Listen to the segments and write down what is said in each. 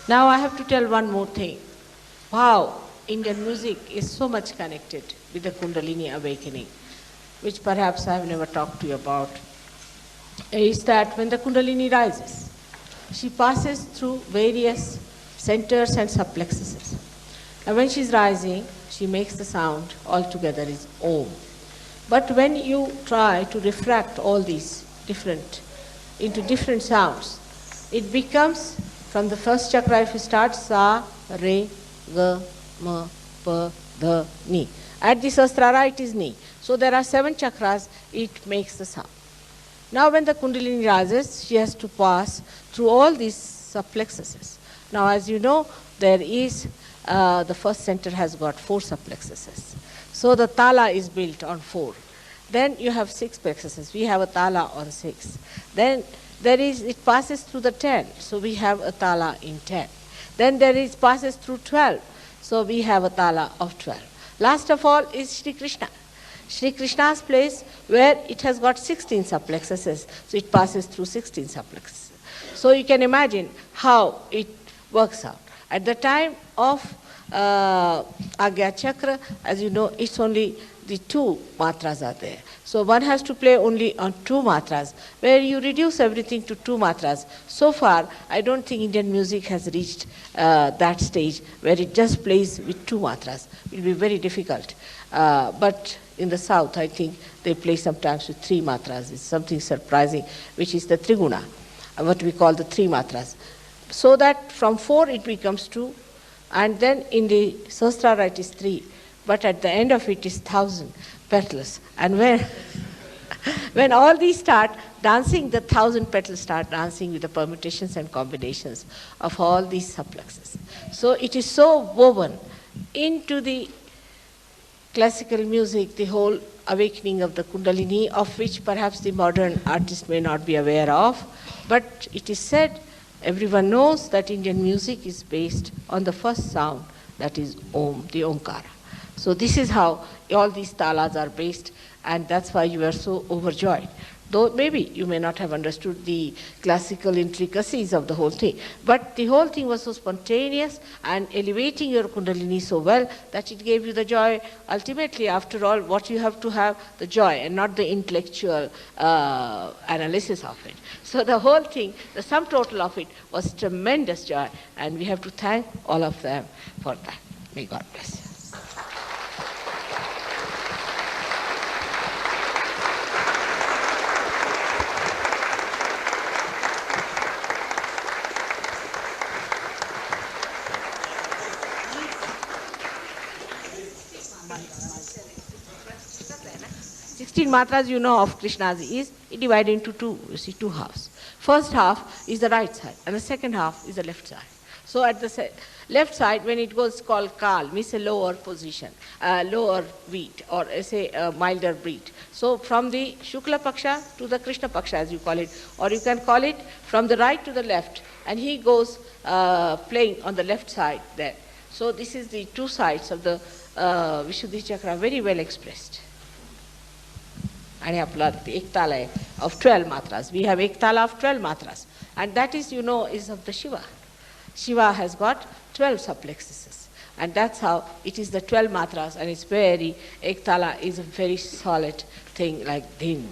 Now I have to tell one more thing. Wow, Indian music is so much connected with the Kundalini awakening, which perhaps I have never talked to you about, is that when the Kundalini rises, she passes through various centers and subplexuses. And when she's rising, she makes the sound altogether is Om. But when you try to refract all these into different sounds, it becomes, from the first chakra, if you start Sa, Re, Ga, Ma, Pa, Dha, Ni. At the Sahasrara it is Ni. So there are 7 chakras, it makes the sound. Now when the Kundalini rises, she has to pass through all these subplexuses. Now as you know, there is, the first center has got 4 subplexuses. So the Tala is built on 4. Then you have 6 plexuses. We have a Tala on 6. Then it passes through the 10. So we have a Tala in 10. Then passes through 12. So we have a Tala of 12. Last of all is Shri Krishna. Shri Krishna's place where it has got 16 subplexuses. So it passes through 16 subplexuses. So you can imagine how it works out. At the time of Agya Chakra, as you know, it's only the 2 matras are there. So one has to play only on 2 matras, where you reduce everything to 2 matras. So far, I don't think Indian music has reached that stage where it just plays with 2 matras. It will be very difficult. But in the south, I think they play sometimes with 3 matras. It's something surprising, which is the Triguna, what we call the 3 matras. So that from 4 it becomes 2, and then in the Sahasrara it is 3, but at the end of it is 1,000 petals. And when all these start dancing, the 1,000 petals start dancing with the permutations and combinations of all these subplexes. So it is so woven into the classical music, the whole awakening of the Kundalini, of which perhaps the modern artist may not be aware of, but it is said, everyone knows that Indian music is based on the first sound, that is Om, the Omkara. So this is how all these talas are based, and that's why you are so overjoyed. Though maybe you may not have understood the classical intricacies of the whole thing, but the whole thing was so spontaneous and elevating your Kundalini so well that it gave you the joy. Ultimately, after all, what you have to have, the joy and not the intellectual analysis of it. So the whole thing, the sum total of it was tremendous joy, and we have to thank all of them for that. May God bless you. 16 matras you know of Krishna's is divided into 2, you see, 2 halves. First half is the right side, and the second half is the left side. So at the left side, when it goes called Kal, means a lower position, lower beat, or say a milder beat. So from the Shukla Paksha to the Krishna Paksha, as you call it, or you can call it from the right to the left, and he goes playing on the left side there. So this is the 2 sides of the Vishuddhi Chakra, very well expressed. And Ektala of 12 matras. We have Ektala of 12 matras. And that is, you know, is of the Shiva. Shiva has got 12 subplexuses. And that's how it is the 12 matras, and it's very, Ektala is a very solid thing, like din,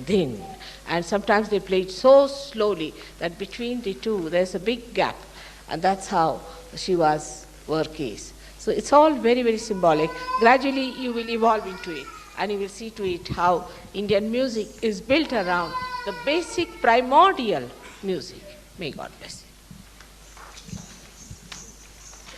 din. And sometimes they play it so slowly that between the 2 there's a big gap. And that's how Shiva's work is. So it's all very, very symbolic. Gradually you will evolve into it, and you will see to it how Indian music is built around the basic primordial music. May God bless you.